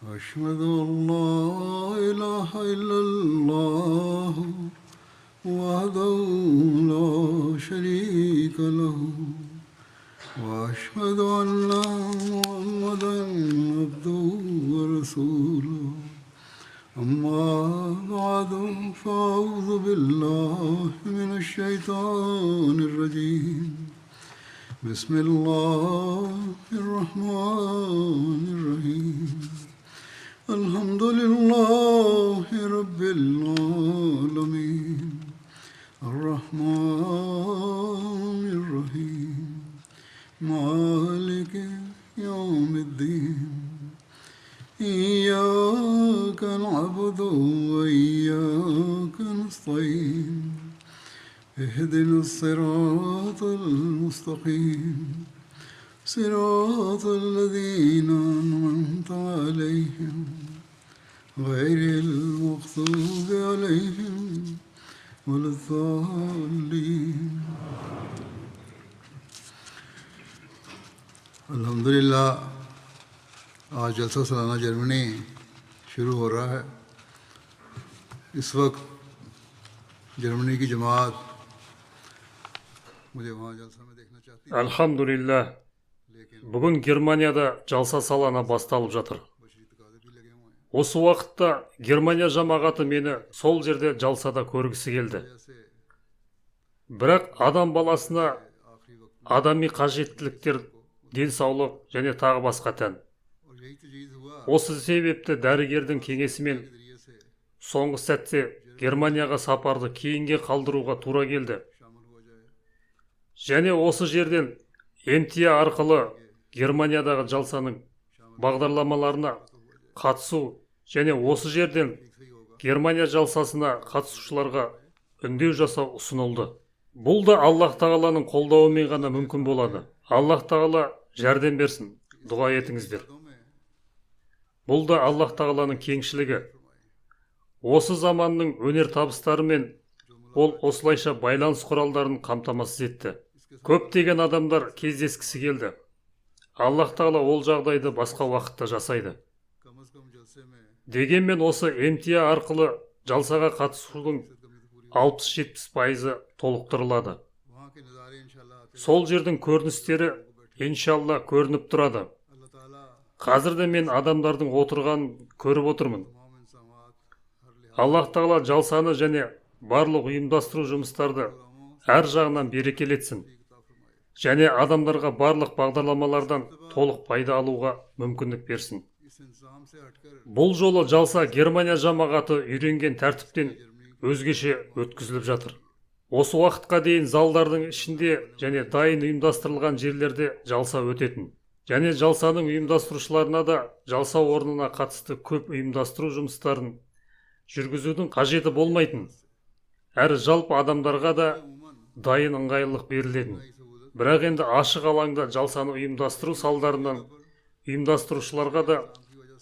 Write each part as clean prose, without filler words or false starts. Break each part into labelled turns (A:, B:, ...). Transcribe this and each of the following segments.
A: أشهد أن لا إله إلا الله وحده لا شريك له وأشهد أن محمدا عبده ورسوله أما بعد فأعوذ بالله من الشيطان الرجيم بسم الله الرحمن الرحيم الحمد لله رب العالمين الرحمن الرحيم مالك يوم الدين إياك نعبد وإياك نستعين اهدنا الصراط المستقيم صراط الذين أنعمت عليهم غير المغضوب عليهم ولا الضالين अल्हम्दुलिल्लाह आज जलसा सालाना जर्मनी शुरू हो रहा है। इस वक्त जर्मनी की जमात मुझे वहाँ जलसा में देखना चाहती है।
B: Alhamdulillah, бүгін Германияда жалса салана басталып жатыр. Осы уақытта Германия жамағаты мені сол жерде жалсада көргісі келді. Бірақ адам баласына адами қажеттіліктер, денсаулық және тағы басқа тән. Осы себепті дәрігердің кеңесімен соңғы сәтте Германияға сапарды кейінге қалдыруға тура келді. Және осы жерден МТА арқылы Германиядағы жалсаның бағдарламаларына қатысу және осы жерден Германия жалсасына қатысушыларға үндеу жасау ұсынылды. Бұл да Аллах тағаланың қолдауымен ғана мүмкін болады. Аллах тағала жәрдем берсін, дұға етіңіздер. Бұл да Аллах тағаланың кеңшілігі. Осы заманның өнер табыстарымен ол осылайша байланыс құралдарын қамтамасыз етті. Көптеген адамдар кездескісі келді. Аллах тағала ол жағдайды басқа уақытта жасайды. Дегенмен осы МТА арқылы жалсаға қатысудың 60-70% толықтырылады. Сол жердің көріністері иншалла көрініп тұрады. Қазірде мен адамдардың отырғанын көріп отырмын. Аллах тағала жалсаны және барлық ұйымдастыру жұмыстарды әр жағынан берекелетсін. Және адамдарға барлық бағдарламалардан толық пайда алуға мүмкіндік берсін. Бұл жолы жалса Германия жамағаты үйренген тәртіптен өзгеше өткізіліп жатыр. Осы уақытқа дейін залдардың ішінде және дайын ұйымдастырылған жерлерде жалса өтетін. Және жалсаның ұйымдастырушыларына да жалса орнына қатысты көп ұйымдастыру жұмыстарын жүргізудің қажеті болмайтын. Әрі жалпы адамдарға да дайын ыңғайлылық берілетін. Бірақ енді ашық алаңда жалсаны ұйымдастыру салдарынан ұйымдастырушыларға да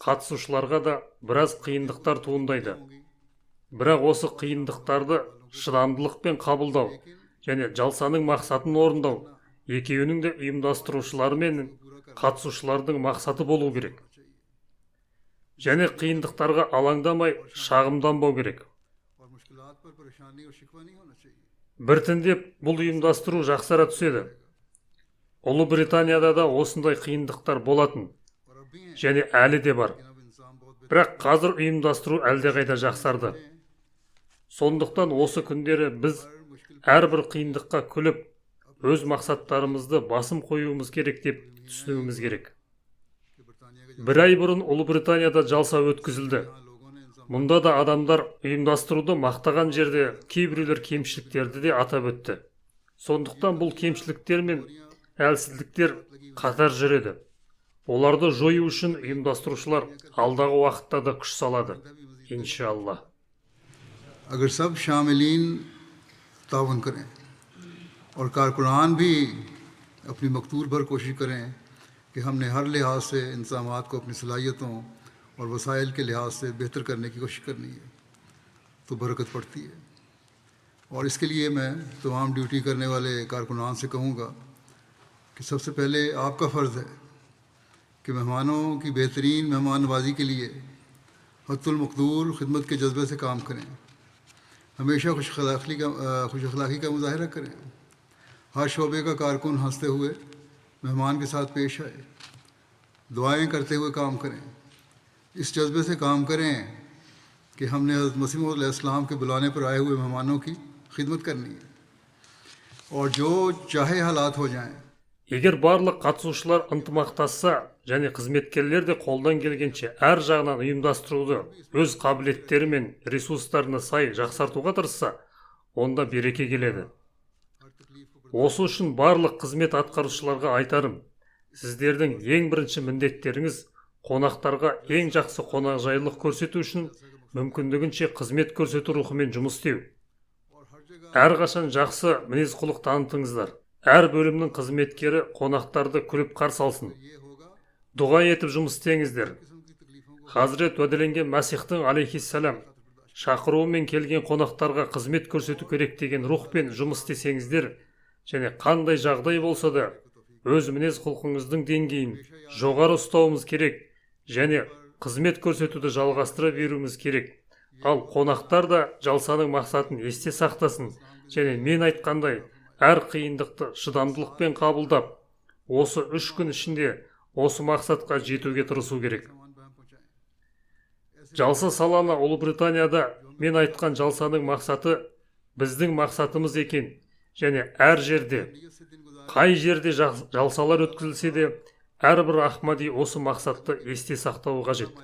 B: қатысушыларға да біраз қиындықтар туындайды. Бірақ осы қиындықтарды шыдамдылықпен қабылдау және жалсаның мақсатын орындау екеуінің де ұйымдастырушылары мен қатысушылардың мақсаты болу керек. Және қиындықтарға алаңдамай шағымданбау керек. Біртіндеп бұл ұйымдастыру жақсара түседі. Ұлыбританияда да осындай қиындықтар болатын және әлі де бар. Бірақ қазір ұйымдастыру әлдеқайда жақсарды. Сондықтан осы күндері біз әрбір қиындыққа күліп, өз мақсаттарымызды басым қоюымыз керек деп түсінуіміз керек. Бір ай бұрын Ұлыбританияда жалса өткізілді. Мұнда да адамдар ұйымдастыруды мақтаған жерде кейбіреулер кемшіліктерді де атап өтті. Сондықтан бұл кемшіліктер мен әлсіздіктер қатар жүреді. Оларды жою үшін ұйымдастырушылар алдағы уақытта да күш салады, иншалла.
A: अगर सब शामिलीन तावन करें और कारकुनान भी अपनी मकतूर भर कोशिश करें कि हमने हर लिहाज से इंतज़ामात को अपनी सलाहियतों और वसाइल के लिहाज से बेहतर करने की कोशिश करनी है तो बरकत पड़ती है। और इसके लिए मैं तमाम ड्यूटी करने वाले कारकुनान से कहूँगा कि सबसे पहले आपका फ़र्ज़ है कि मेहमानों की बेहतरीन मेहमान नवाजी के लिए हत्तुल मकदूर खिदमत के जज्बे से काम करें, हमेशा खुश अखलाक़ी का मुजाहरा करें, हर शोबे का कारकुन हंसते हुए मेहमान के साथ पेश आए, दुआएं करते हुए काम करें। इस जज्बे से काम करें कि हमने हज़रत मसीह मौऊद अलैहिस्सलाम के बुलाने पर आए हुए मेहमानों की खिदमत करनी है और जो चाहे हालात हो जाएं।
B: Егер барлық қатысушылар ынтымақтасса және қызметкерлер де қолдан келгенше әр жағынан ұйымдастыруды өз қабілеттері мен ресурстарына сай жақсартуға тырысса, онда береке келеді. Осы үшін барлық қызмет атқарушыларға айтарым, сіздердің ең бірінші міндеттеріңіз қонақтарға ең жақсы қонақжайлылық көрсету үшін мүмкіндігінше қызмет көрсету рухымен жұмыс істеу. Әрқашан жақсы мінез құлық танытыңыздар. Әр бөлімнің қызметкері қонақтарды күліп қарсы алсын. Дұға етіп жұмыс істеңіздер. Хазірет уәделенген Мәсихтің алейхиссалам шақыруымен келген қонақтарға қызмет көрсету керек деген рухпен жұмыс істесеңіздер, және қандай жағдай болса да өз мінез құлқыңыздың деңгейін жоғары ұстауымыз керек және қызмет көрсетуді жалғастыра беруіміз керек. Ал қонақтар да жалсаның мақсатын есте сақтасын және мен айтқандай әр қиындықты шыдамдылықпен қабылдап, осы 3 күн ішінде осы мақсатқа жетуге тырысу керек. Жалса саланы Ұлыбританияда мен айтқан жалсаның мақсаты біздің мақсатымыз екен және әр жерде, қай жерде жалсалар өткізілсе де, әрбір Ахмади осы мақсатты есте сақтауы қажет.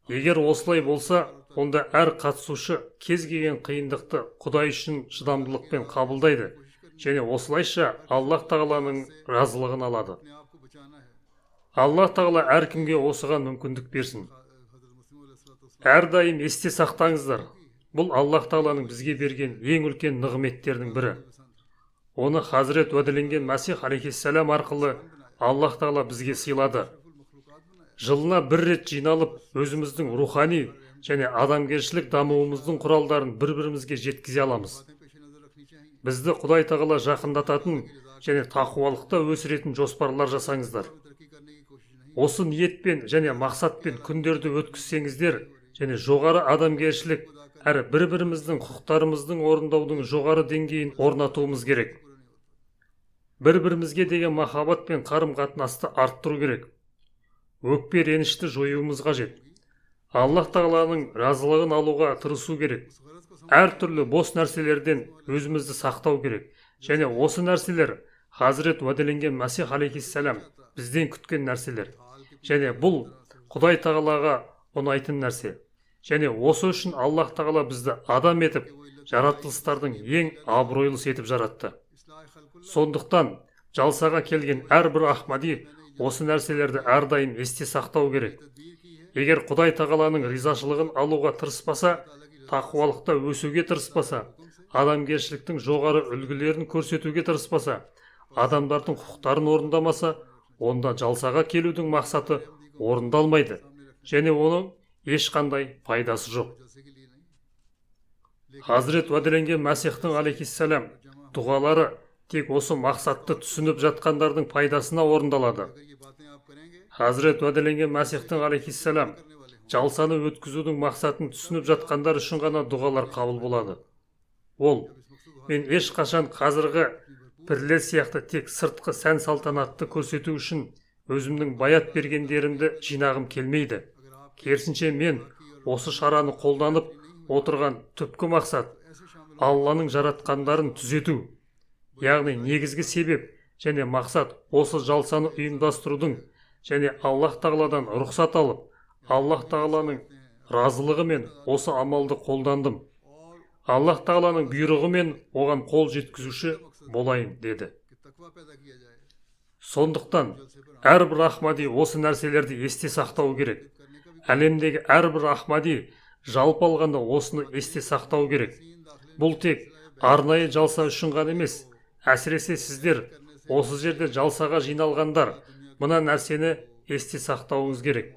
B: Егер осылай болса, онда әр қатысушы кез келген қиындықты Құдай үшін шыдамдылықпен қабылдайды және осылайша Аллах Тағаланың разылығын алады. Аллах Тағала әркімге осыған мүмкіндік берсін. Әрдайым есте сақтаңыздар. Бұл Аллах Тағаланың бізге берген ең үлкен нығметтердің бірі. Оны Хазірет уәделенген Мәсих алейхиссалам арқылы Аллах Тағала бізге сыйлады. Жылына бір рет жиналып, өзіміздің рухани және адамгершілік дамуымыздың құралдарын бір-бірімізге жеткізе аламыз. Бізді Құдай Тағала жақындататын және тақуалықта өсіретін жоспарлар жасаңыздар. Осы ниетпен және мақсатпен күндерді өткізсеңіздер және жоғары адамгершілік әрі бір-біріміздің құқықтарымыздың орындаудың жоғары деңгейін орнатуымыз керек. Бір-бірімізге деген махаббат пен қарым-қатынасты арттыру керек. Өкпе ренішті жоюымыз қажет. Аллах Тағаланың разылығын алуға тырысу керек. Әр түрлі бос нәрселерден өзімізді сақтау керек. Және осы нәрселер Хазірет уәделенген Мәсих алейхиссалам бізден күткен нәрселер. Және бұл Құдай Тағалаға ұнайтын нәрсе. Және осы үшін Аллах Тағала бізді адам етіп, жаратылыстардың ең абыройлысы етіп жаратты. Сондықтан жалсаға келген әрбір Ахмади осы нәрселерді әрдайым есте сақтау керек. Егер Құдай Тағаланың ризашылығын алуға тырыспаса, тақуалықта өсуге тырыспаса, адамгершіліктің жоғары үлгілерін көрсетуге тырыспаса, адамдардың құқықтарын орындамаса, онда жалсаға келудің мақсаты орындалмайды және оның ешқандай пайдасы жоқ. Хазірет уәделенген Мәсихтің алейхиссалам дұғалары тек осы мақсатты түсініп жатқандардың пайдасына орындалады. Хазірет уәделенген Мәсихтің алейхиссалам жалсаны өткізудің мақсатын түсініп жатқандар үшін ғана дұғалар қабыл болады. Ол, мен ешқашан қазіргі пірлер сияқты тек сыртқы сән салтанатты көрсету үшін өзімнің баят бергендерімді жинағым келмейді. Керісінше мен осы шараны қолданып отырған түпкі мақсат Алланың жаратқандарын түзету. Яғни негізгі себеп және мақсат осы жалсаны ұйымдастырудың және Аллах Тағаладан рұқсат алып, Аллах Тағаланың разылығымен осы амалды қолдандым. Аллах Тағаланың бұйрығымен оған қол жеткізуші болайын деді. Сондықтан әрбір Ахмади осы нәрселерді есте сақтау керек. Әлемдегі әрбір Ахмади жалпы алғанда осыны есте сақтау керек. Бұл тек арнайы жалса үшін ғана емес. Әсіресе сіздер осы жерде жалсаға жиналғандар мына нәрсені есте сақтауыңыз керек.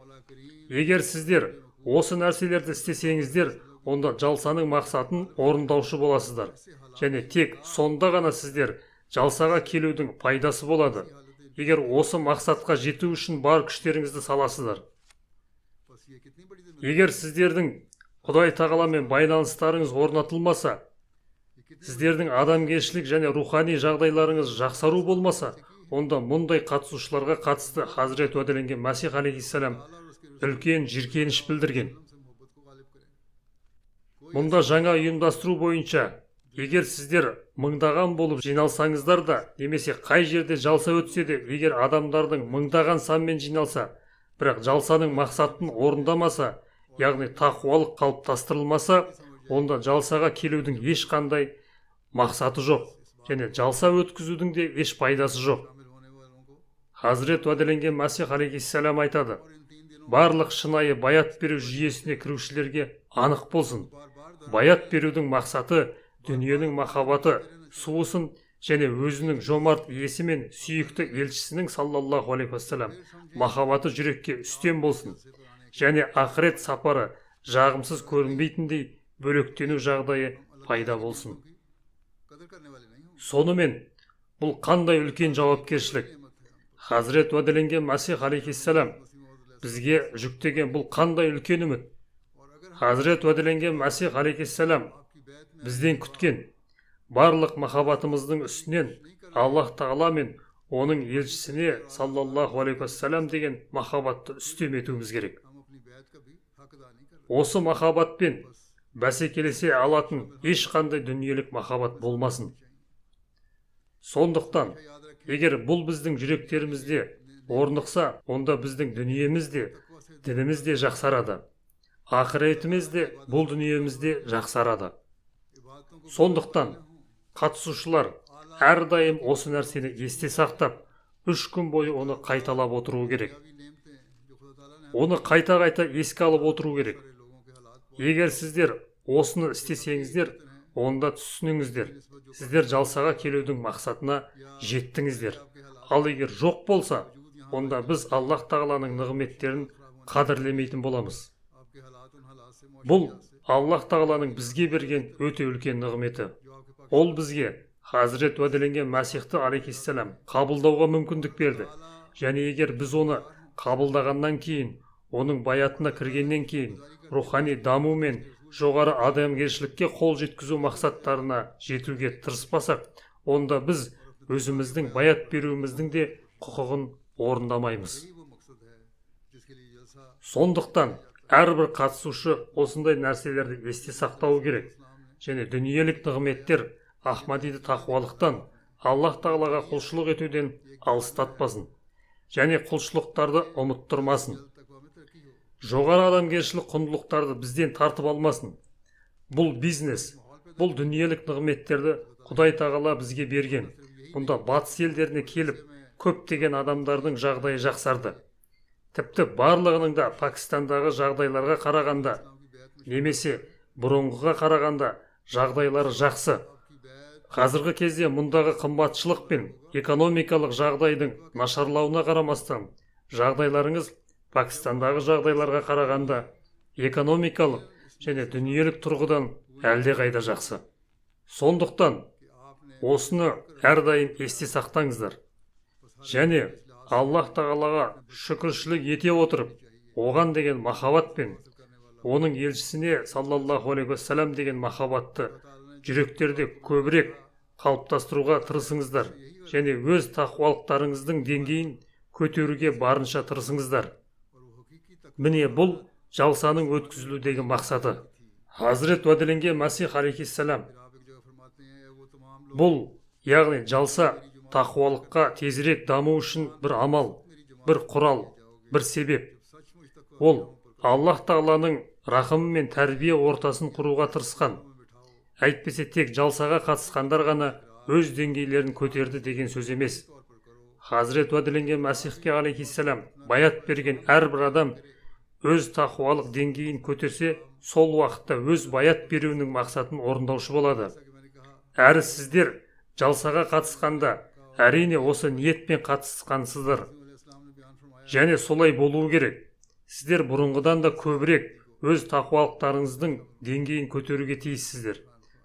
B: Егер сіздер осы нәрселерді істесеңіздер, онда жалсаның мақсатын орындаушы боласыздар. Және тек сонда ғана сіздер жалсаға келудің пайдасы болады. егер осы мақсатқа жету үшін бар күштеріңізді саласыздар. Егер сіздердің Құдай тағаламен байланыстарыңыз орнатылмаса, сіздердің адамгершілік және рухани жағдайларыңыз жақсару болмаса, онда мұндай қатысушыларға қатысты Хазірет уәделенген Масих алейхиссалам үлкен жиіркеніш білдірген. Мұнда жаңа ұйымдастыру бойынша, егер сіздер мыңдаған болып жиналсаңыздар да, немесе қай жерде жалса өтсе де, егер адамдардың мыңдаған санмен жиналса, бірақ жалсаның мақсатын орындамаса, яғни тақуалық қалыптастырылмаса, онда жалсаға келудің ешқандай мақсаты жоқ, және жалса өткізудің де еш пайдасы жоқ. Хазірет уәделенген Масих алейхиссалам айтады: барлық шынайы баят беру жүйесіне кірушілерге анық болсын. Баят берудің мақсаты дүниенің махаббаты, суысын және өзінің жомарт иесі мен сүйікті елшісінің саллаллаху алейхи уассалам махаббаты жүрекке үстем болсын, және ақырет сапары жағымсыз көрінбейтіндей бөлектену жағдайы пайда болсын. Сонымен, бұл қандай үлкен жауапкершілік. Хазірет уәделенген Масих алейхиссалам бізге жүктеген бұл қандай үлкен үміт. Хазірет уәделенген Масих алейхиссалам бізден күткен барлық махаббатымыздың үстінен Аллах Тағала мен оның елшісіне саллаллаху алейхи уассалам деген махаббатты үстем етуіміз керек. Осы махаббатпен бәсекелесе алатын ешқандай дүниелік махаббат болмасын. Сондықтан, егер бұл біздің жүректерімізде орнықса, онда біздің дүниеміз де, дініміз де жақсарады. Ақыретіміз де, бұл дүниемізде жақсарады. Сондықтан, қатысушылар әрдайым осы нәрсені есте сақтап, 3 күн бойы оны қайталап отыру керек. Оны қайта-қайта еске алып отыру керек. Егер сіздер осыны істесеңіздер, онда түсініңіздер, сіздер жалсаға келудің мақсатына жеттіңіздер. Ал егер жоқ болса, онда біз Аллах Тағаланың нығметтерін қадірлемейтін боламыз. Бұл Аллах Тағаланың бізге берген өте үлкен нығметі. Ол бізге Хазірет уәделенген Масихты алейхиссалам қабылдауға мүмкіндік берді. Және егер біз оны қабылдағаннан кейін, оның баятына кіргеннен кейін, рухани даму мен жоғары адамгершілікке қол жеткізу мақсаттарына жетуге тырыспасақ, онда біз өзіміздің баят беруіміздің де құқығын орындамаймыз. Сондықтан, әрбір қатысушы осындай нәрселерді есте сақтауы керек. Және дүниелік нығметтер Ахмадиді тақуалықтан, Аллах Тағалаға құлшылық етуден алыстатпасын. Және құлшылықтарды ұмыттырмасын. Жоғары адамгершілік құндылықтарды бізден тартып алмасын. Бұл бизнес, бұл дүниелік нығметтерді Құдай Тағала бізге берген. Бұнда батыс елдеріне келіп, көптеген адамдардың жағдайы жақсарды. Тіпті барлығының да Пакистандағы жағдайларға қарағанда, немесе бұрынғыға қарағанда жағдайлары жақсы. Қазіргі кезде мұндағы қымбатшылық пен экономикалық жағдайдың нашарлауына қарамастан, жағдайларыңыз Пакистандағы жағдайларға қарағанда экономикалық және дүниелік тұрғыдан әлде қайда жақсы. Сондықтан, осыны әрдайым есте сақтаңыздар. Және Аллах Тағалаға шүкіршілік ете отырып, оған деген махаббат пен оның елшісіне саллаллаху алейхи уассалам деген махаббатты жүректерде көбірек қалыптастыруға тырысыңыздар. Және өз тақуалықтарыңыздың деңгейін көтеруге барынша тырысыңыздар. Міне бұл жалсаның өткізілудегі мақсаты. Хазірет уәделенген Масих алейхиссалам бұл, яғни жалса тақуалыққа тезірек даму үшін бір амал, бір құрал, бір себеп. Ол Аллах Тағаланың рахымы мен тәрбие ортасын құруға тырысқан. Әйтпесе тек жалсаға қатысқандар ғана өз деңгейлерін көтерді деген сөз емес. Хазірет уәделенген Масихке алейхиссалам баят берген әрбір адам өз тақуалық деңгейін көтерсе, сол уақытта өз баят беруінің мақсатын орындаушы болады. Әрі сіздер жалсаға қатысқанда әрине осы ниетпен қатысқансыздар. Және солай болуы керек. Сіздер бұрынғыдан да көбірек өз тақуалықтарыңыздың деңгейін көтеруге тиіссіздер.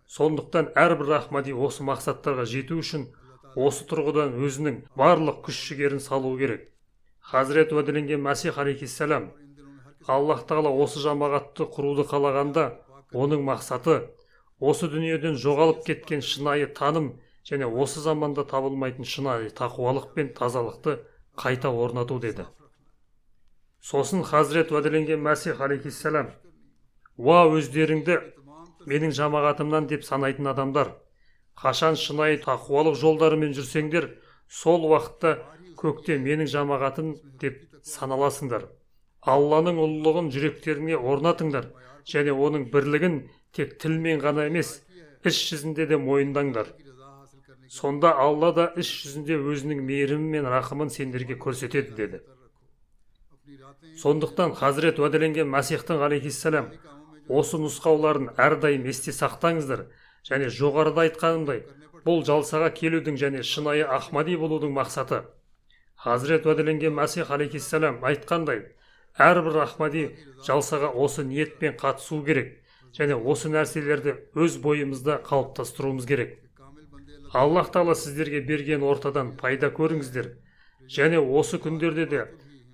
B: Сондықтан әрбір Ахмади осы мақсаттарға жету үшін осы тұрғыдан өзінің барлық күш жігерін салуы керек. Хазірет уәделенген Мәсих алейхиссалам Аллах тағала осы жамағатты құруды қалағанда, оның мақсаты осы дүниеден жоғалып кеткен шынайы таным және осы заманда табылмайтын шынайы тақуалық пен тазалықты қайта орнату деді. Сосын Хазірет уәделенген Мәсих алейхиссалам: «Уа өздеріңді менің жамағатымнан деп санайтын адамдар, қашан шынайы тақуалық жолдарымен жүрсеңдер, сол уақытта көкте менің жамағатым деп саналасыңдар. Алланың ұлылығын жүректеріңе орнатыңдар және оның бірлігін тек тілмен ғана емес, іс жүзінде де мойындаңдар. Сонда Алла да іс жүзінде өзінің мейірімі мен рахымын сендерге көрсетеді» деді. Сондықтан Хазірет уәделенген Мәсихтің алейхиссалам осы нұсқауларын әрдайым есте сақтаңыздар және жоғарыда айтқанымдай, бұл жалсаға келудің және шынайы Ахмади болудың мақсаты. Хазірет уәделенген Мәсих алейхиссалам айтқандай, әрбір Ахмади жалсаға осы ниетпен қатысу керек және осы нәрселерді өз бойымызда қалыптастыруымыз керек. Аллах тағала сіздерге берген ортадан пайда көріңіздер және осы күндерде де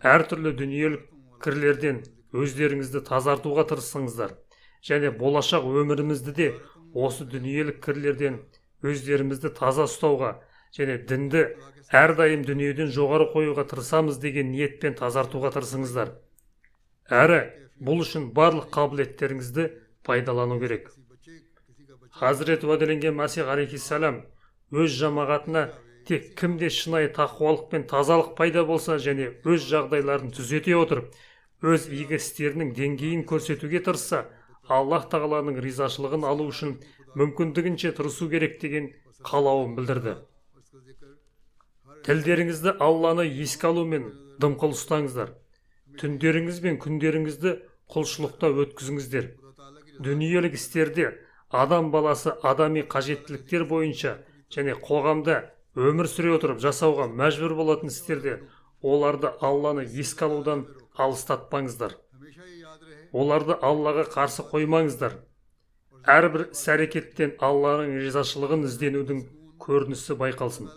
B: әртүрлі дүниелік кірлерден өздеріңізді тазартуға тырысыңыздар және болашақ өмірімізді де осы дүниелік кірлерден өздерімізді таза ұстауға және дінді әрдайым дүниеден жоғары қоюға тырысамыз деген ниетпен тазартуға тырысыңыздар. Әрі бұл үшін барлық қабілеттеріңізді пайдалану керек. Хазірет уәделенген Мәсих алейхиссалам өз жамағатына тек кімде шынайы тақуалық пен тазалық пайда болса және өз жағдайларын түзете отырып, өз игі істерінің деңгейін көрсетуге тырысса, Аллах тағаланың ризашылығын алу үшін мүмкіндігінше тырысу керек деген қалауын білдірді. Тілдеріңізді Алланы еске алумен дымқыл ұстаңыздар. Түндеріңіз бен күндеріңізді құлшылықта өткізіңіздер. Дүниелік істерде адам баласы адами қажеттіліктер бойынша және қоғамда өмір сүре отырып жасауға мәжбүр болатын істерде оларды Алланы еске алудан алыстатпаңыздар. Оларды Аллаға қарсы қоймаңыздар. Әрбір іс-әрекеттен Алланың ризашылығын ізденудің көрінісі байқалсын.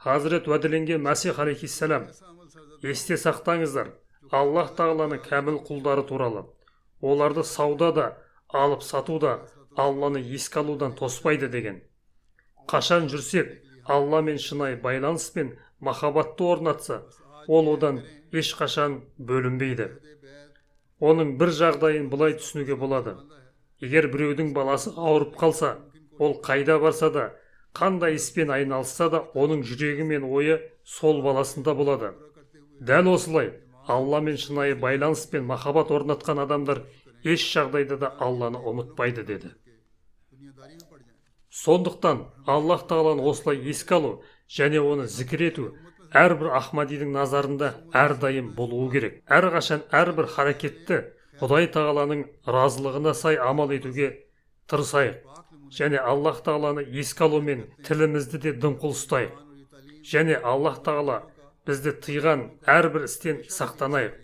B: Хазірет уәделенген Мәсих алейхиссалам: «Есте сақтаңыздар, Аллах тағаланың кәміл құлдары туралы. Оларды саудада, алып сатуда Алланы еске алудан тоспайды» деген. Қашан жүрсек, Алламен шынайы байланыс пен махаббатты орнатса, ол одан ешқашан бөлінбейді. Оның бір жағдайын былай түсінуге болады: егер біреудің баласы ауырып қалса, ол қайда барса да, қандай іспен айналысса да, оның жүрегі мен ойы сол баласында болады. Дәл осылай, Алламен шынайы байланыс пен махаббат орнатқан адамдар еш жағдайда да Алланы ұмытпайды деді. Сондықтан Аллах тағаланы осылай еске алу және оны зікір ету әрбір Ахмадидің назарында әрдайым болуы керек. Әрқашан әрбір харекетті Құдай тағаланың разылығына сай амал етуге тырысайық және Аллах тағаланы еске алумен тілімізді де дымқыл ұстайық және Аллах тағала бізді тыйған әрбір істен сақтанайық.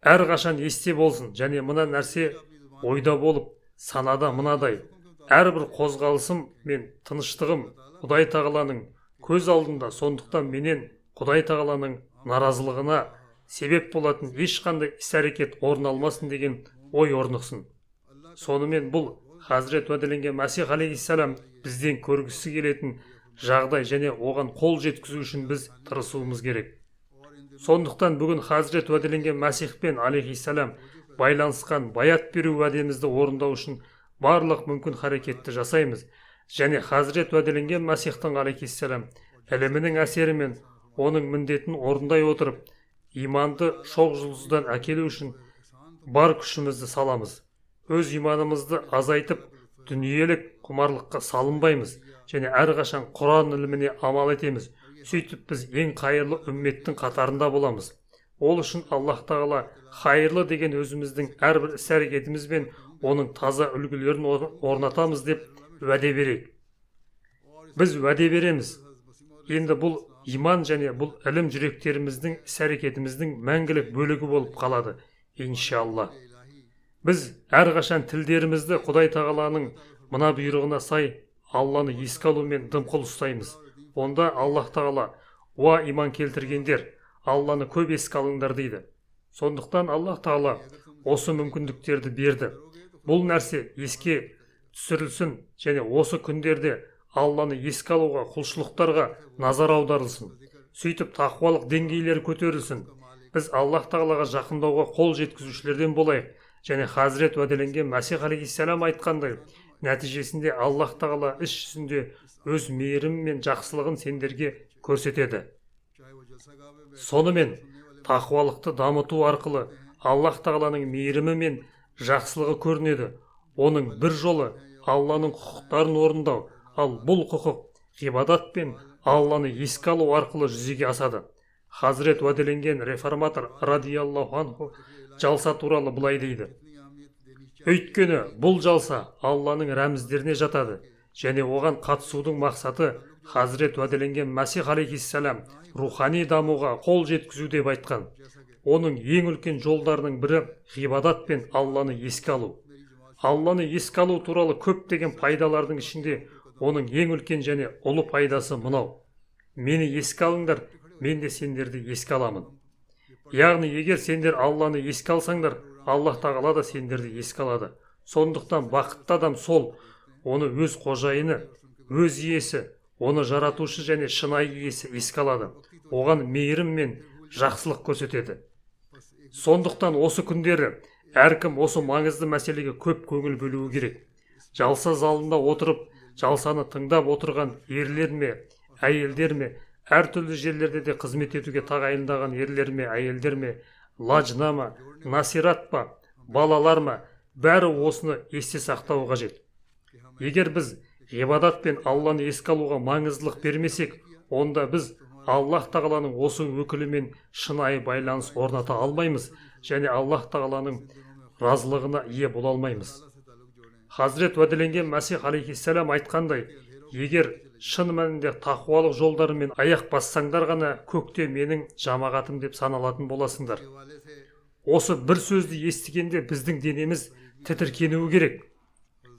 B: Әрқашан есте болсын және мына нәрсе ойда болып, санада мынадай: әрбір қозғалысым мен тыныштығым Құдай тағаланың көз алдында, сондықтан менен Құдай тағаланың наразылығына себеп болатын ешқандай іс-әрекет орын алмасын деген ой орнықсын. Сонымен бұл Хазірет уәделенген Мәсих алейхиссалам бізден көргісі келетін жағдай және оған қол жеткізу үшін біз тырысуымыз керек. Сондықтан бүгін Хазірет уәделенген Мәсихпен алейхиссалам байланысқан баят беру уәдемізді орындау үшін барлық мүмкін харекетті жасаймыз және Хазірет уәделенген Мәсихтің алейхиссалам ілімінің әсерімен оның міндетін орындай отырып, иманды шоқ жұлдыздан әкелу үшін бар күшімізді саламыз. Өз иманымызды азайтып, дүниелік құмарлыққа салынбаймыз және әрқашан Құран іліміне амал етеміз. Сөйтіп біз ең қайырлы үмметтің қатарында боламыз. Ол үшін Аллах тағала хайырлы деген өзіміздің әрбір іс-әрекетіміз бен оның таза үлгілерін орнатамыз деп уәде берейік. Біз уәде береміз. Енді бұл иман және бұл ілім жүректеріміздің іс-әрекетіміздің мәңгілік бөлігі болып қалады, иншалла. Біз әрқашан тілдерімізді Құдай тағаланың мына бұйрығына сай Алланы еске алумен дымқыл ұстаймыз. Онда Аллах тағала: «Уа иман келтіргендер, Алланы көп еске алыңдар» дейді. Сондықтан Аллах тағала осы мүмкіндіктерді берді. Бұл нәрсе еске түсірілсін және осы күндерде Алланы еске алуға, құлшылықтарға назар аударылсын. Сөйтіп тақуалық деңгейлері көтерілсін. Біз Аллах тағалаға жақындауға қол жеткізушілерден болайық. Және Хазірет уәделенген Мәсих алейхиссалам айтқандай, нәтижесінде Аллах тағала іс жүзінде өз мейірімі мен жақсылығын сендерге көрсетеді. Сонымен тақуалықты дамыту арқылы Аллах тағаланың мейірімі мен жақсылығы көрінеді. Оның бір жолы Алланың құқықтарын орындау, ал бұл құқық ғибадат пен Алланы еске алу арқылы жүзеге асады. Хазірет уәделенген реформатор радиаллаху анху жалса туралы былай дейді: «Өйткені бұл жалса Алланың рәміздеріне жатады және оған қатысудың мақсаты Хазірет уәделенген Мәсих алейхиссалам рухани дамуға қол жеткізу деп айтқан. Оның ең үлкен жолдарының бірі ғибадат пен Алланы еске алу. Алланы еске алу туралы көптеген пайдалардың ішінде оның ең үлкен және ұлы пайдасы мынау: мені еске алыңдар, мен де сендерді еске аламын. Яғни егер сендер Алланы еске алсаңдар, Аллах тағала да сендерді еске алады. Сондықтан бақытты адам сол, оны өз қожайыны, өз иесі, оны жаратушы және шынайы иесі еске алады. Оған мейірім мен жақсылық көрсетеді. Сондықтан осы күндері әркім осы маңызды мәселеге көп көңіл бөлуі керек. Жалса залында отырып, жалсаны тыңдап отырған ерлер ме, әйелдер ме, әртүрлі жерлерде де қызмет етуге тағайындаған ерлер ме, әйелдер ме, лажна ма, насират па, балалар ма, бәрі осыны есте сақтауы қажет. Егер біз ғибадат пен Алланы еске алуға маңыздылық бермесек, онда біз Аллах тағаланың осы өкілімен шынайы байланыс орната алмаймыз және Аллах тағаланың разылығына ие бола алмаймыз. Хазірет уәделенген Мәсих алейхиссалам айтқандай, егер шын мәнінде тақуалық жолдарымен аяқ бассаңдар ғана көкте менің жамағатым деп саналатын боласыңдар. Осы бір сөзді естігенде біздің денеміз тітіркенуі керек.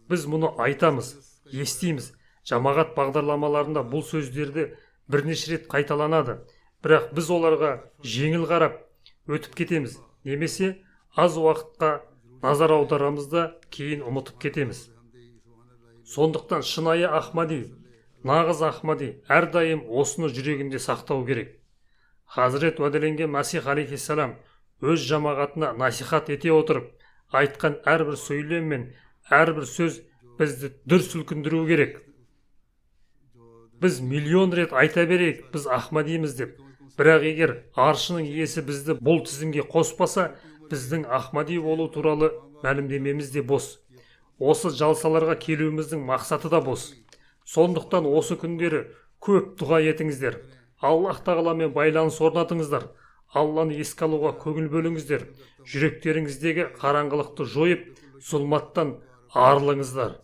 B: Біз мұны айтамыз, естиміз. Жамағат бағдарламаларында бұл сөздерді бірнеше рет қайталанады. Бірақ біз оларға жеңіл қарап өтіп кетеміз. Немесе аз уақытқа назар аударамыз да кейін ұмытып кетеміз. Сондықтан шынайы Ахмади, нағыз Ахмади әрдайым осыны жүрегінде сақтау керек. Хазірет уәделенген Мәсих алейхиссалам өз жамағатына насихат ете отырып айтқан әрбір сөйлем мен әрбір сөз бізді дүр сілкіндіру керек. Біз миллион рет айта берейік, біз Ахмадиміз деп. Бірақ егер аршының иесі бізді бұл тізімге қоспаса, біздің Ахмади болу туралы мәлімдемеміз де бос. Осы жалсаларға келуіміздің мақсаты да бос. Сондықтан осы күндері көп дұға етіңіздер. Аллах тағаламен байланыс орнатыңыздар. Алланы еске алуға көңіл бөліңіздер. Жүректеріңіздегі қараңғылықты жойып, зұлматтан арылыңыздар.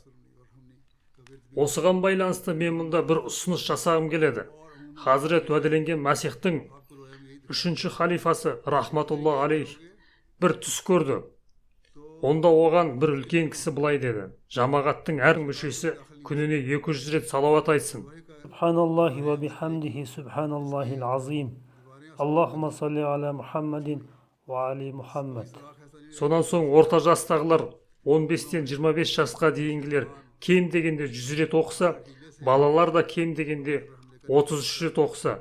B: Осыған байланысты мен мұнда бір ұсыныс жасағым келеді. Хазірет уәделенген Мәсихтің 3-ші халифасы рахматулла алейх бір түс көрді. Онда оған бір үлкен кісі былай деді: жамағаттың әр мүшесі күніне 200 рет салауат айтсын.
C: Субханаллахи ва бихамдихи субханаллахил азим. Аллахумма салли аля Мухаммадин ва али Мухаммад.
B: Сонан соң орта жастағылар 15-тен 25 жасқа дейінгілер кем дегенде 100 рет оқыса, балалар да кем дегенде 33 рет оқыса.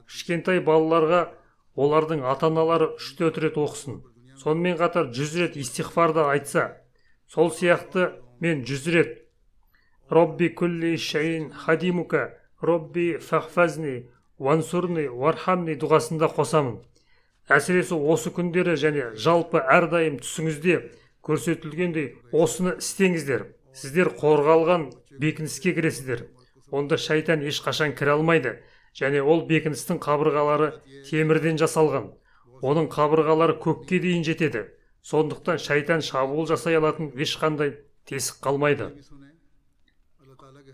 B: Кішкентай балаларға олардың ата-аналары 3-4 рет оқысын. Сонымен қатар 100 рет истихфарда айтса, сол сияқты мен 100 рет Робби күлли шайин хадимука, Робби фахфазни, вансурни, вархамни дұғасында қосамын. Әсіресе осы күндері және жалпы әрдайым түсіңізде көрсетілгендей осыны істеңіздер. Сіздер қорғалған бекініске кіресіздер. Онда шайтан ешқашан кіре алмайды. Және ол бекіністің қабырғалары темірден жасалған. Оның қабырғалары көкке дейін жетеді. Сондықтан шайтан шабуыл жасай алатын ешқандай тесік қалмайды.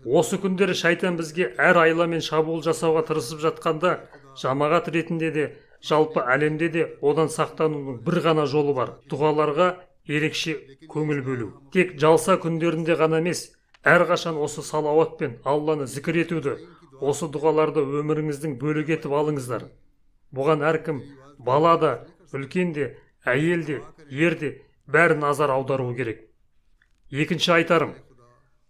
B: Осы күндері шайтан бізге әр айламен шабуыл жасауға тырысып жатқанда, жамағат ретінде де, жалпы әлемде де одан сақтанудың бір ғана жолы бар: дұғаларға ерекше көңіл бөлу. Тек жалса күндерінде ғана емес, әрқашан осы салауатпен Алланы зікір етуді, осы дұғаларды өміріңіздің бөлігі етіп алыңыздар. Бұған әркім, бала да, үлкен де, әйел де, ер де бәрі назар аударуы керек. Екінші айтарым,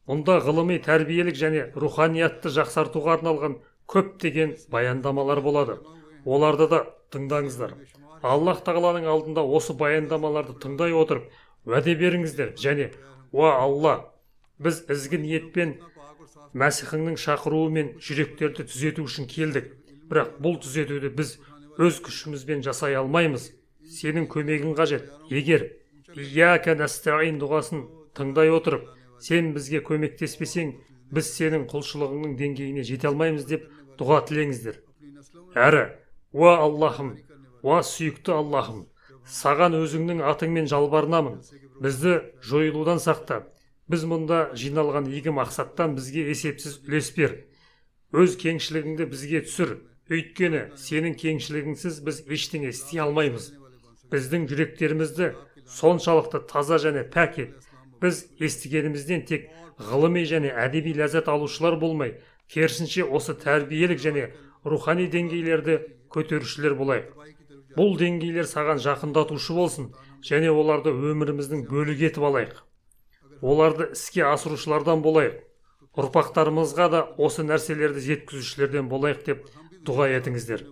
B: мұнда ғылыми, тәрбиелік және руханиятты жақсартуға арналған көптеген баяндамалар болады. Оларды да тыңдаңыздар. Аллах тағаланың алдында осы баяндамаларды тыңдай отырып, уәде беріңіздер және уа Алла, біз ізгі ниетпен Мәсіхіңнің шақыруымен жүректерді түзету үшін келдік. Бірақ бұл түзетуді біз өз күшімізбен жасай алмаймыз. Сенің көмегің қажет. Егер Ияка настаин дұғасын тыңдай отырып, сен бізге көмектеспесең, біз сенің құлшылығыңның деңгейіне жете алмаймыз деп дұға тілеңіздер. Әрі, уа Аллахым, уа сүйікті Аллахым, саған өзіңнің атыңмен жалбарынамын. Бізді жойылудан сақта. Біз мұнда жиналған игі мақсаттан бізге есепсіз үлес бер. Өз кеңшілігіңді бізге түсір. Өйткені сенің кеңшілігіңсіз біз ештеңе істей алмаймыз. Біздің жүректерімізді соншалықты таза және пәк ет. Біз естігенімізден тек ғылыми және әдеби ләззат алушылар болмай, керісінше осы тәрбиелік және рухани деңгейлерді көтерушілер болайық. Бұл деңгейлер саған жақындатушы болсын және оларды өміріміздің бөлігі етіп алайық. Оларды іске асырушылардан болайық. Ұрпақтарымызға да осы нәрселерді жеткізушілерден болайық деп дұға етіңіздер.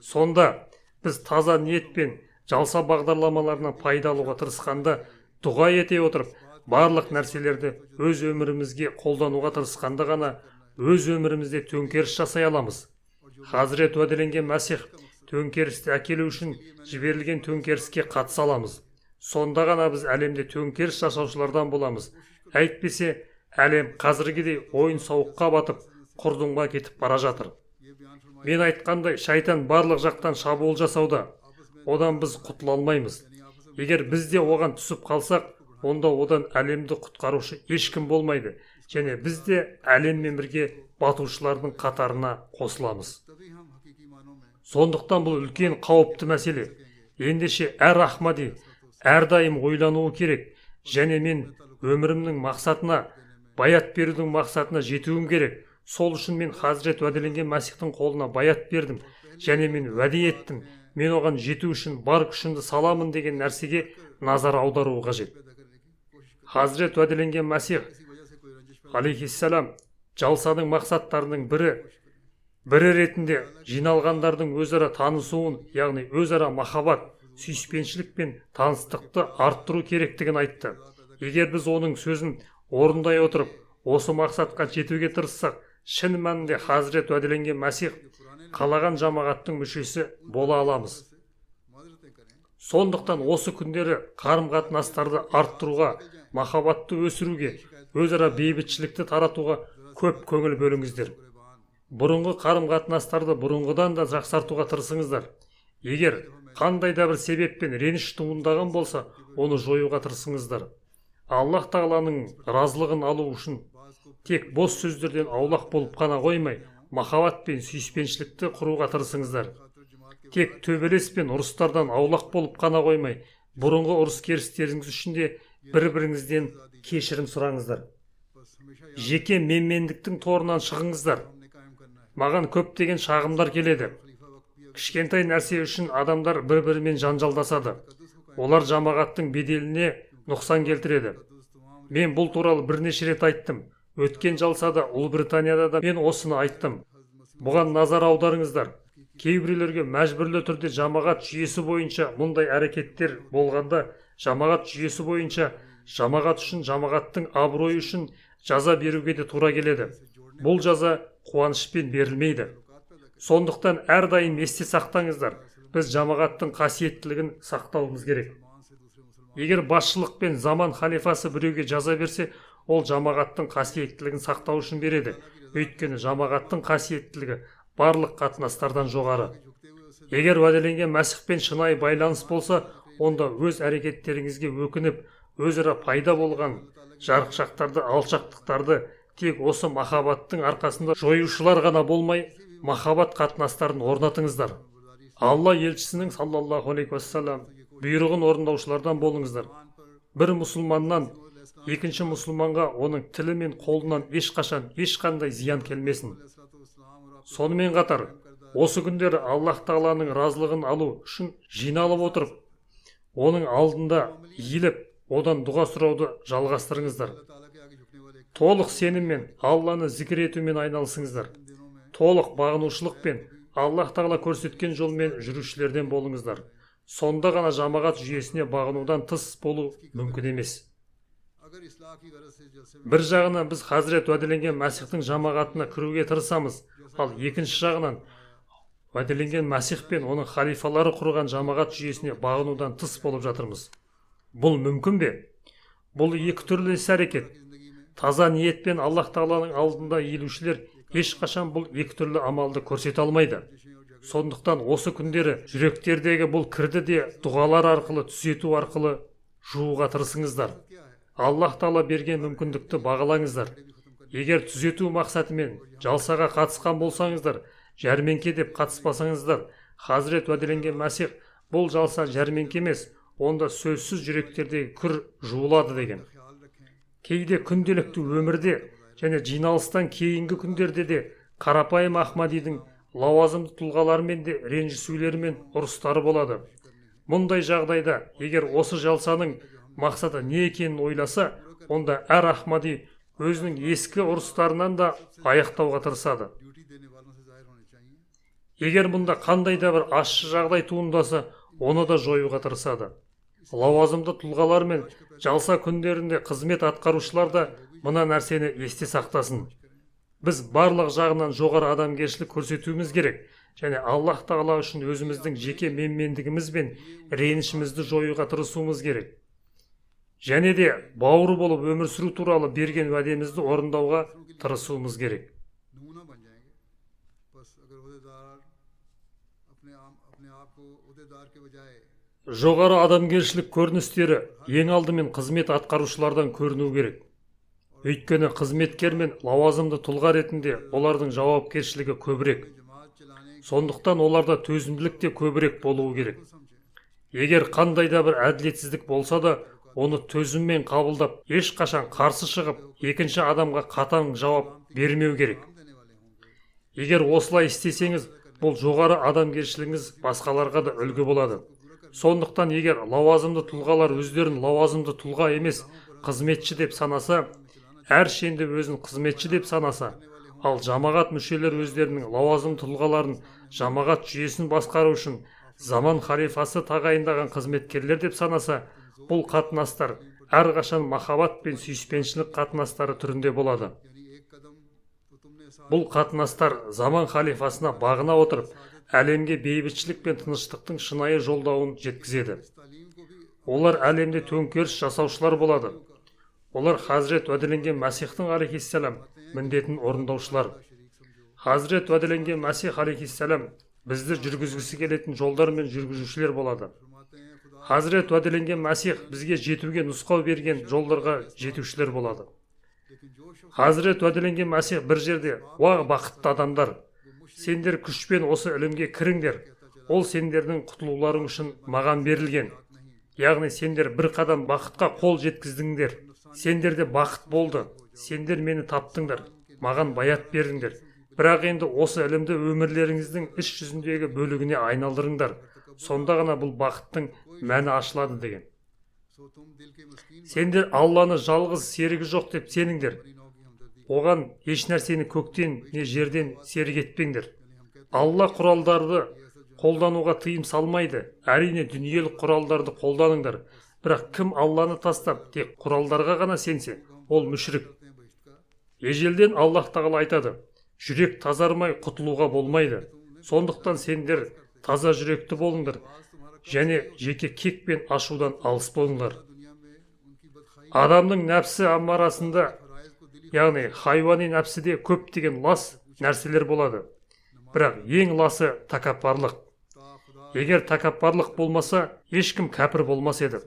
B: Сонда біз таза ниетпен жалса бағдарламаларынан пайда алуға тырысқанда, дұға ете отырып, барлық нәрселерді өз өмірімізге қолдануға тырысқанда ғана өз өмірімізде төңкеріс жасай аламыз. Хазірет уәделенген Мәсих төңкерісті әкелу үшін жіберілген төңкеріске қатыса аламыз. Сонда ғана біз әлемде төңкеріс жасаушылардан боламыз. Әйтпесе, әлем қазіргідей ойын сауыққа батып, құрдымға кетіп бара жатыр. Мен айтқандай, шайтан барлық жақтан шабуыл жасауда. Одан біз құтыла алмаймыз. Егер біз де оған түсіп қалсақ, онда одан әлемді құтқарушы ешкім болмайды. Және біз де әлеммен бірге батушылардың қатарына қосыламыз. Сондықтан бұл үлкен қауіпті мәселе. Ендеше әр Ахмади әрдайым ойлануы керек. Және мен өмірімнің мақсатына, баят берудің мақсатына жетуім керек. Сол үшін мен Хазірет уәделенген Мәсихтің қолына баят бердім. Және мен уәде еттім. Мен оған жету үшін бар күшімді саламын деген нәрсеге назар аударуы қажет. Хазірет уәделенген Мәсих алейхиссалам жалсаның мақсаттарының бірі ретінде жиналғандардың өзара танысуын, яғни өзара махаббат, сүйіспеншілік пен таныстықты арттыру керектігін айтты. Егер біз оның сөзін орындай отырып, осы мақсатқа жетуге тырыссақ, шын мәнінде Хазірет уәделенген Мәсих қалаған жамағаттың мүшесі бола аламыз. Сондықтан осы күндері қарым-қатынастарды арттыруға, махаббатты өсіруге, өзара бейбітшілікті таратуға көп көңіл бөліңіздер. Бұрынғы қарым-қатынастарды бұрынғыдан да жақсартуға тырысыңыздар. Егер қандай да бір себеппен реніш туындаған болса, оны жоюға тырысыңыздар. Аллах тағаланың разылығын алу үшін тек бос сөздерден аулақ болып қана қоймай, махаббат пен сүйіспеншілікті құруға тырысыңыздар. Тек төбелес пен ұрыстардан аулақ болып қана қоймай, бұрынғы ұрыс керістеріңіз үшін де бір-біріңізден кешірім сұраңыздар. Жеке менмендіктің торынан шығыңыздар. Маған көптеген шағымдар келеді. Кішкентай нәрсе үшін адамдар бір-бірімен жанжалдасады. Олар жамағаттың беделіне нұқсан келтіреді. Мен бұл туралы бірнеше рет айттым. Өткен жалсада Ұлыбританияда да мен осыны айттым. Бұған назар аударыңыздар. Кейбіреулерге мәжбүрлі түрде жамағат жүйесі бойынша мұндай әрекеттер болғанда, жамағат жүйесі бойынша жамағат үшін, жамағаттың абыройы үшін жаза беруге де тура келеді. Бұл жаза қуанышпен берілмейді. Сондықтан әрдайым есте сақтаңыздар. Біз жамағаттың қасиеттілігін сақтауымыз керек. Егер басшылық пен заман халифасы біреуге жаза берсе, ол жамағаттың қасиеттілігін сақтау үшін береді. Өйткені жамағаттың қасиеттілігі барлық қатынастардан жоғары. Егер уәделенген Мәсихпен шынайы байланыс болса, онда өз әрекеттеріңізге өкініп, өзара пайда болған жарықшақтарды, алшақтықтарды тек осы махаббаттың арқасында жоюшылар ғана болмай, махаббат қатынастарын орнатыңыздар. Алла елшісінің саллаллаху алейхи уассалам бұйрығын орындаушылардан болыңыздар. Бір мұсылманнан екінші мұсылманға оның тілі мен қолынан ешқандай зиян келмесін. Сонымен қатар, осы күндері Аллах Тағаланың разылығын алу үшін жиналып отырып, оның алдында иіліп, одан дұға сұрауды жалғастырыңыздар. Толық сеніммен Алланы зікір етумен айналысыңыздар. Толық бағынушылықпен Аллах Тағала көрсеткен жолмен жүрушілерден болыңыздар. Сонда ғана жамағат жүйесіне бағынудан тыс болу мүмкін емес. Бір жағынан біз Хазірет уәделенген Мәсихтің жамағатына кіруге тырысамыз, ал екінші жағынан уәделенген Мәсих пен оның халифалары құрған жамағат жүйесіне бағынудан тыс болып жатырмыз. Бұл мүмкін бе? Бұл екі түрлі іс-әрекет. Таза ниетпен Аллах Тағаланың алдында иілушілер ешқашан бұл екі түрлі амалды көрсете алмайды. Сондықтан осы күндері жүректердегі бұл кірді де дұғалар арқылы, түзету арқылы жууға тырысыңыздар. Аллах Тағала берген мүмкіндікті бағалаңыздар. Егер түзету мақсатымен жалсаға қатысқан болсаңыздар, жәрменке деп қатыспасаңыздар, Хазірет уәделенген Мәсих бұл жалса жәрменке емес, онда сөзсіз жүректердегі кір жуылады деген. Кейде күнделікті өмірде және жиналыстан кейінгі күндерде де қарапайым Ахмадидің лауазымды тұлғалармен де ренжісулері мен ұрыстары болады. Мұндай жағдайда, егер осы жалсаның мақсаты не екенін ойласа, онда әр Ахмади өзінің ескі ұрыстарынан да аяқтауға тырысады. Егер мұнда қандай да бір ащы жағдай туындаса, оны да жоюға тырысады. Лауазымды тұлғалар мен жалса күндерінде қызмет атқарушылар да мына нәрсені есте сақтасын. Біз барлық жағынан жоғары адамгершілік көрсетуіміз керек, және Аллах Тағала үшін өзіміздің жеке менмендігіміз бен ренішімізді жоюға тырысуымыз керек. Және де бауыр болып өмір сүру туралы берген уәдемізді орындауға тырысуымыз керек. Жоғары адамгершілік көріністері ең алдымен қызмет атқарушылардан көріну керек. Өйткені қызметкер мен лауазымды тұлға ретінде олардың жауапкершілігі көбірек. Сондықтан оларда төзімділік те көбірек болуы керек. Егер қандай да бір әділетсіздік болса да, оны төзіммен қабылдап, ешқашан қарсы шығып, екінші адамға қатаң жауап бермеу керек. Егер осылай істесеңіз, бұл жоғары адамгершілігіңіз басқаларға да үлгі болады. Сондықтан егер лауазымды тұлғалар өздерін лауазымды тұлға емес, қызметші деп санаса, әр шенді өзін қызметші деп санаса, ал жамағат мүшелері өздерінің лауазым тұлғаларын жамағат жүйесін басқару үшін заман халифасы тағайындаған қызметкерлер деп санаса, бұл қатынастар әрқашан махаббат пен сүйіспеншілік қатынастары түрінде болады. Бұл қатынастар заман халифасына бағына отырып, әлемге бейбітшілік пен тыныштықтың шынайы жолдауын жеткізеді. Олар әлемде төңкеріс жасаушылар болады. Олар Хазірет уәделенген Мәсихтің алейхиссалам міндетін орындаушылар. Хазірет уәделенген Мәсих алейхиссалам бізді жүргізгісі келетін жолдар мен жүргізушілер болады. Хазірет уәделенген Мәсих бізге жетуге нұсқау берген жолдарға жетушілер болады. Хазірет уәделенген Мәсих бір жерде: «Уа бақытты адамдар, сендер күшпен осы ілімге кіріңдер. Ол сендердің құтылуларың үшін маған берілген. Яғни сендер бір қадам бақытқа қол жеткіздіңдер. Сендерде бақыт болды. Сендер мені таптыңдар. Маған баят бердіңдер. Бірақ енді осы ілімді өмірлеріңіздің іс жүзіндегі бөлігіне айналдырыңдар. Сонда ғана бұл бақыттың мәні ашылады» деген. Сендер Алланы жалғыз серігі жоқ деп сеніңдер. Оған еш нәрсені көктен не жерден серік етпеңдер. Алла құралдарды қолдануға тыйым салмайды. Әрине дүниелік құралдарды қолданыңдар. Бірақ кім Алланы тастап тек құралдарға ғана сенсе, ол мүшрик. Ежелден Аллах Тағала айтады: жүрек тазармай құтылуға болмайды. Сондықтан сендер таза жүректі болыңдар және жеке кек пен ашудан алыс болыңдар. Адамның нәпсі аммарасында, яғни хайуани нәпсіде көптеген лас нәрселер болады. Бірақ ең ласы тәкаппарлық. Егер тәкаппарлық болмаса, ешкім кәпір болмас еді.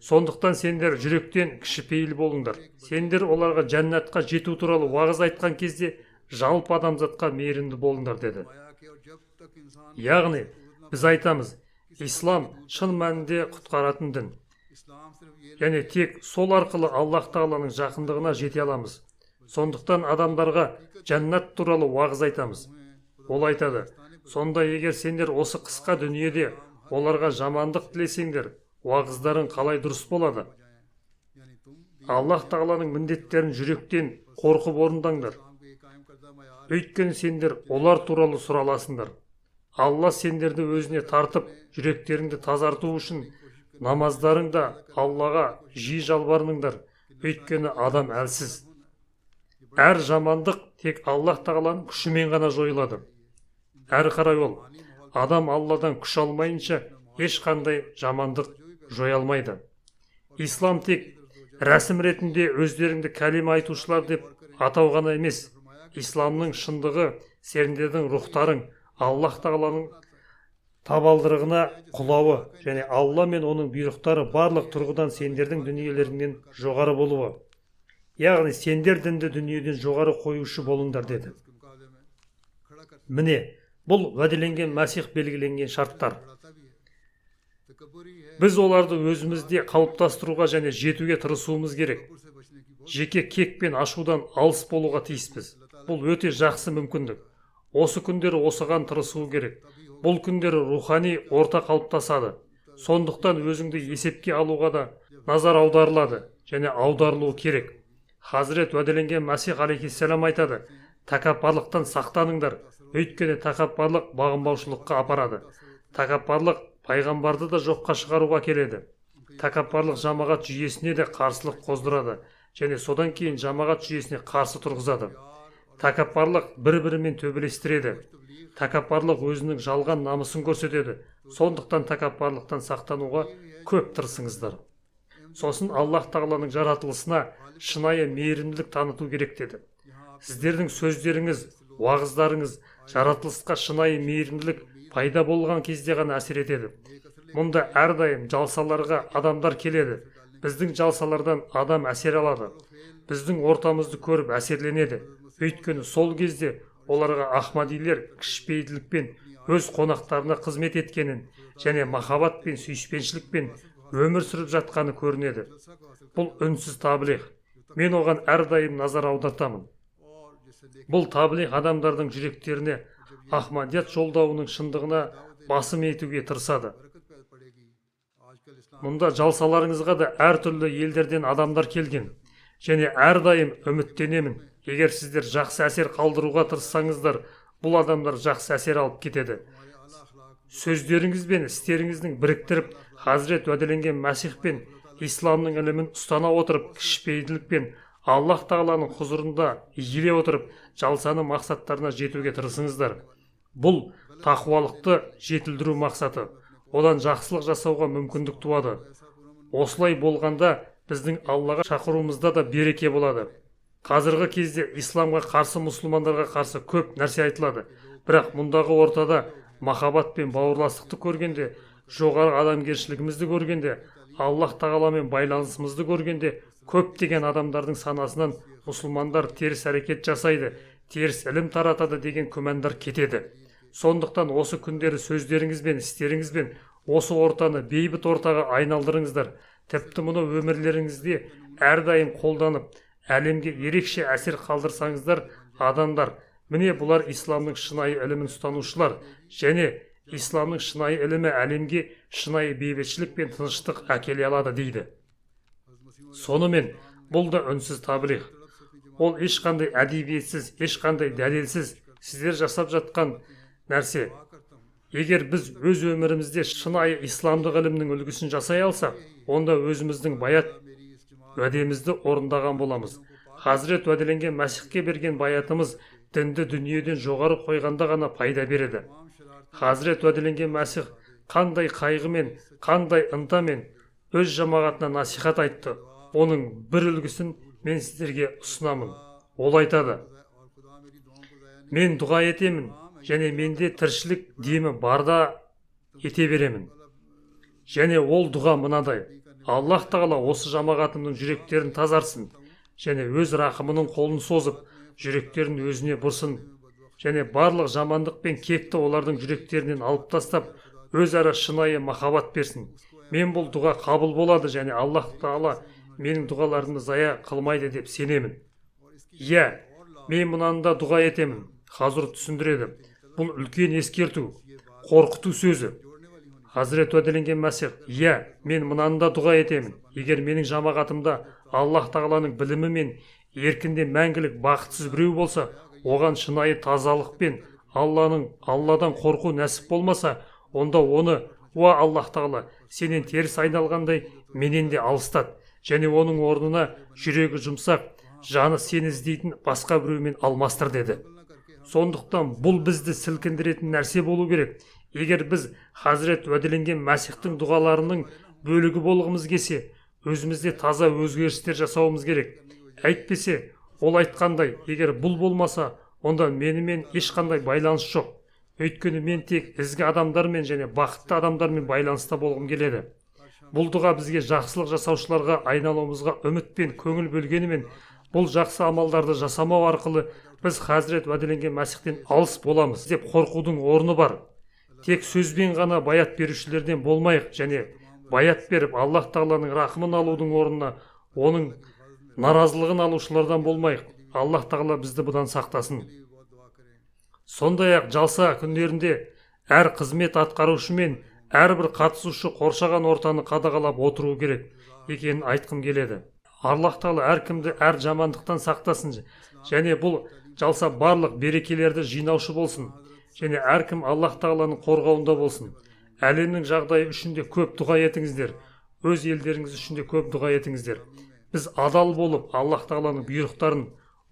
B: Сондықтан сендер жүректен кішіпейіл болыңдар. Сендер оларға жәннатқа жету туралы уағыз айтқан кезде жалпы адамзатқа мейірімді болыңдар деді. Яғни біз айтамыз, ислам шын мәнінде құтқаратын дін. және тек сол арқылы Аллах Тағаланың жақындығына жете аламыз. Сондықтан адамдарға жәннат туралы уағыз айтамыз. Ол айтады: сонда егер сендер осы қысқа дүниеде оларға жамандық тілесеңдер, уағыздарың қалай дұрыс болады? Аллах Тағаланың міндеттерін жүректен қорқып орындаңдар. Өйткені сендер олар туралы сұраласыңдар. Алла сендерді өзіне тартып, жүректеріңді тазарту үшін намаздарыңда Аллаға жиі жалбарыныңдар. Өйткені адам әлсіз. Әр жамандық тек Аллах Тағаланың күшімен ғана жойылады. Әрі қарай ол, адам Алладан күш алмайынша ешқандай жамандық жоя алмайды. Ислам тек рәсім ретінде өздеріңді кәлима айтушылар деп атау ғана емес. Исламның шындығы сендердің рухтарың Аллах Тағаланың табалдырығына құлауы және Алла мен оның бұйрықтары барлық тұрғыдан сендердің дүниелеріңнен жоғары болуы. Яғни сендер дінді дүниеден жоғары қоюшы болыңдар деді. Міне, бұл уәделенген Мәсих белгіленген шарттар. Біз оларды өзімізде қалыптастыруға және жетуге тырысуымыз керек. Жеке кек пен ашудан алыс болуға тиіспіз. Бұл өте жақсы мүмкіндік. Осы күндері осыған тырысу керек. Бұл күндері рухани орта қалыптасады. Сондықтан өзіңді есепке алуға да назар аударылады және аударылуы керек. Хазірет уәделенген Мәсих алейхиссалам айтады: тәкаппарлықтан сақтаныңдар, өйткені тәкаппарлық бағынбаушылыққа апарады. Тәкаппарлық пайғамбарды да жоққа шығаруға келеді. Тәкаппарлық жамағат жүйесіне де қарсылық қоздырады және содан кейін жамағат жүйесіне қарсы тұрғызады. Тәкаппарлық бір-бірімен төбелестіреді. Тәкаппарлық өзінің жалған намысын көрсетеді. Сондықтан тәкаппарлықтан сақтануға көп тырысыңыздар. Сосын Аллах Тағаланың жаратылысына шынайы мейірімділік таныту керек деді. Сіздердің сөздеріңіз, уағыздарыңыз жаратылысқа шынайы мейірімділік пайда болған кезде ғана әсер етеді. Мұнда әрдайым жалсаларға адамдар келеді. Біздің жалсалардан адам әсер алады. Біздің ортамызды көріп әсерленеді. Өйткені сол кезде оларға ахмадилер кішіпейділікпен өз қонақтарына қызмет еткенін және махаббат пен сүйіспеншілікпен өмір сүріп жатқаны көрінеді. Бұл үнсіз таблиғ. Мен оған әрдайым назар аудартамын. Бұл таблиғ адамдардың жүректеріне Ахмадият жолдауының шындығына басым етуге тырысады. Мұнда жалсаларыңызға да әртүрлі елдерден адамдар келген. Және әрдайым үміттенемін, егер сіздер жақсы әсер қалдыруға тырыссаңыздар, бұл адамдар жақсы әсер алып кетеді. Сөздеріңіз бен істеріңіздің біріктіріп, Хазірет уәделенген Мәсих пен Исламның ілімін ұстана отырып, кішіпейділік пен Аллах Тағаланың хұзырында иіле отырып, жалсаны мақсаттарына жетуге тырысыңыздар. Бұл тақуалықты жетілдіру мақсаты. Одан жақсылық жасауға мүмкіндік туады. Осылай болғанда біздің Аллаға шақыруымызда да береке болады. Қазіргі кезде исламға қарсы, мұсылмандарға қарсы көп нәрсе айтылады. Бірақ мұндағы ортада махаббат пен бауырластықты көргенде, жоғары адамгершілігімізді көргенде, Аллах Тағаламен байланысымызды көргенде, көптеген адамдардың санасынан мұсылмандар теріс әрекет жасайды, теріс ілім таратады деген күмәндар кетеді. Сондықтан осы күндері сөздеріңізбен, істеріңізбен осы ортаны бейбіт ортаға айналдырыңыздар. Тіпті мұны өмірлеріңізде әрдайым қолданып, әлемге ерекше әсер қалдырсаңыздар, адамдар, міне бұлар исламның шынайы ілімін ұстанушылар, және исламның шынайы ілімі әлемге шынайы бейбітшілік пен тыныштық әкеле алады дейді. Сонымен бұл да үнсіз таблиғ. Ол ешқандай әдебиетсіз, ешқандай дәлелсіз сіздер жасап жатқан нәрсе. Егер біз өз өмірімізде шынайы исламдық ілімнің үлгісін жасай алсақ, онда өзіміздің баят уәдемізді орындаған боламыз. Хазірет уәделенген Мәсихке берген баятымыз дінді дүниеден жоғары қойғанда ғана пайда береді. Хазірет уәделенген Мәсих қандай қайғымен, қандай ынтамен өз жамағатына насихат айтты. Оның бір үлгісін мен сіздерге ұсынамын. Ол айтады: мен дұға етемін, және менде тіршілік демі барда ете беремін. Және ол дұға мынадай: Аллах Тағала осы жамағатымның жүректерін тазарсын, және өз рақымының қолын созып, жүректерін өзіне бұрсын, және барлық жамандық пен кекті олардың жүректерінен алып тастап, өзара шынайы махаббат берсін. Мен бұл дұға қабыл болады және Аллах Тағала менің дұғаларымды зая қылмайды деп сенемін. Иә, мен мұнаны да дұға етемін. Хазрет түсіндіреді. Бұл үлкен ескерту, қорқыту сөзі. Хазірет уәделенген Мәсих, иә, мен мұнаны да дұға етемін. Егер менің жамағатымда Аллах Тағаланың білімі мен еркінде мәңгілік бақытсыз біреу болса, оған шынайы тазалық пен Алладан қорқу нәсіп болмаса, онда оны, уа Аллах Тағала, сенен теріс айналғандай менен де алыстат, және оның орнына жүрегі жұмсақ, жаны сені іздейтін басқа біреумен алмастыр деді. Сондықтан бұл бізді сілкіндіретін нәрсе болу керек. Егер біз Хазірет уәделенген Мәсихтің дұғаларының бөлігі болғымыз келсе, өзімізде таза өзгерістер жасауымыз керек. Әйтпесе, ол айтқандай, егер бұл болмаса, онда менімен ешқандай байланыс жоқ. Өйткені мен тек ізгі адамдармен және бақытты адамдармен байланыста болғым келеді. Бұл дұға бізге жақсылық жасаушыларға айналуымызға үміт пен көңіл бөлгенімен, бұл жақсы амалдарды жасамау арқылы біз Хазірет уәделенген Мәсихтен алыс боламыз деп қорқудың орны бар. Тек сөзбен ғана баят берушілерден болмайық және баят беріп Аллах Тағаланың рахымын алудың орнына оның наразылығын алушылардан болмайық. Аллах Тағала бізді бұдан сақтасын. Сондай-ақ жалса күндерінде әр қызмет атқарушы мен әрбір қатысушы қоршаған ортаны қадағалап отыру керек екенін айтқым келеді. Аллах Тағала әркімді әр жамандықтан сақтасын және бұл жалса барлық берекелерді жинаушы болсын және әркім Аллах Тағаланың қорғауында болсын. Әлемнің жағдайы үшін де көп дұға етіңіздер. Өз елдеріңіз үшін де көп дұға етіңіздер. Біз адал болып Аллах Тағаланың бұйрықтарын,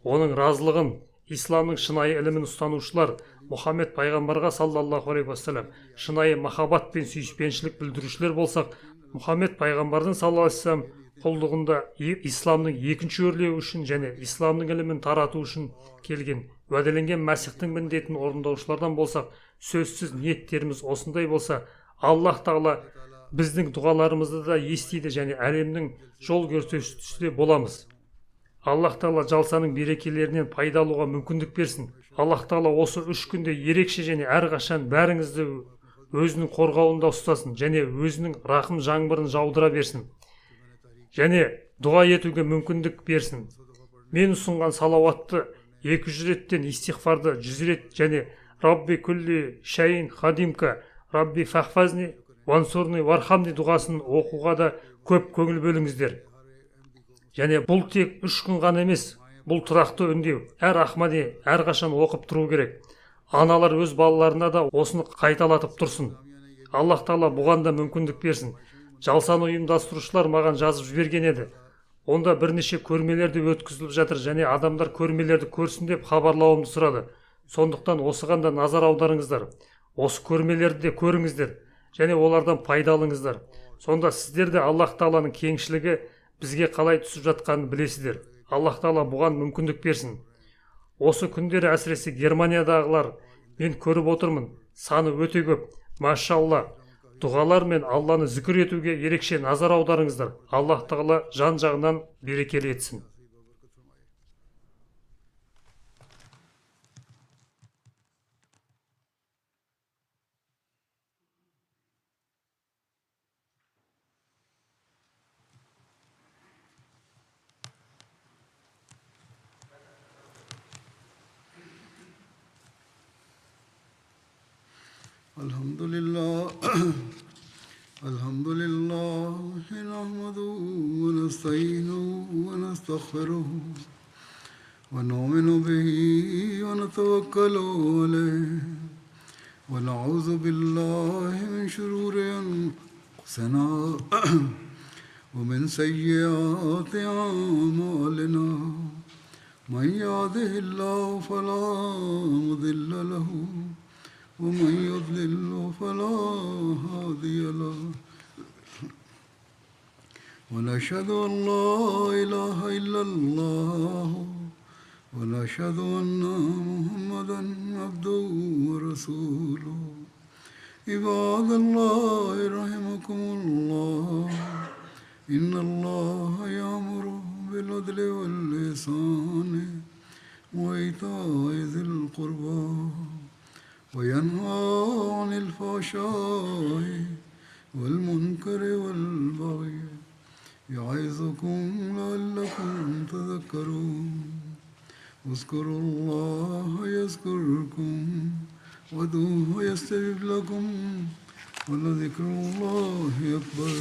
B: оның разылығын, исламның шынайы ілімін ұстанушылар Мұхаммед пайғамбарға саллаллаху алейхи уассалам шынайы махаббат пен сүйіспеншілік білдірушілер болсақ, Мұхаммед пайғамбардың саллаллаху алейхи уассалам құлдығында исламның екінші өрлеуі үшін және исламның ілімін тарату үшін келген уәделенген Мәсихтің міндетін орындаушылардан болсақ, сөзсіз ниеттеріміз осындай болса, Аллах Тағала біздің дұғаларымызды да естиді және әлемнің жол көрсетушісі боламыз. Аллах Тағала жалсаның берекелерінен пайда алуға мүмкіндік берсін. Аллах Тағала осы 3 күнде ерекше және әрқашан бәріңізді өзінің қорғауында ұстасын және өзінің рахым жаңбырын жаудыра берсін. Және дұға етуге мүмкіндік берсін. Мен ұсынған салауатты 200 реттен истихфарды 100 рет және Рабби күлли шайин хадимка, Рабби фахфазни вансурни вархамни дұғасын оқуға да көп көңіл бөліңіздер. Және бұл тек 3 күн ғана емес, бұл тұрақты үндеу. Әр Ахмади әрқашан оқып тұру керек. Аналар өз балаларына да осыны қайталатып тұрсын. Аллах Тағала бұған да мүмкіндік берсін. Жалсаны ұйымдастырушылар маған жазып жіберген еді. Онда бірнеше көрмелерді өткізіліп жатыр және адамдар көрмелерді көрсін деп хабарлауымды сұрады. Сондықтан осыған да назар аударыңыздар. Осы көрмелерді де көріңіздер және олардан пайда алыңыздар. Сонда сіздер де Аллах Тағаланың кеңшілігі бізге қалай түсіп жатқанын білесіздер. Аллах Тағала бұған мүмкіндік берсін. Осы күндері әсіресе Германиядағылар мен көріп отырмын. Саны өте көп. Машалла. Дұғалар мен Алланы зікір етуге ерекше назар аударыңыздар. Аллах Тағала жан жағынан берекелі етсін.
A: Alhamdulillah, alhamdulillah, nahmaduhu wa nasta'inuhu wa nastaghfiruhu wa nu'minu bihi wa natawakkalu alayhi wa na'udhu billahi min shururi anfusina wa min sayyiati a'malina. Man yahdihillahu fala mudilla lahu ومن يضلل فلا هادي له ونشهد أن لا إله إلا الله ونشهد أن محمدا عبده ورسوله عباد الله رحمكم الله إن الله يأمر بالعدل والإحسان وإيتاء ذي القربى وينهى عن الفحشاء والمنكر والبغي يعظكم لعلكم تذكرون اذكروا الله يذكركم وادعوه يستجب لكم ولذكر الله أكبر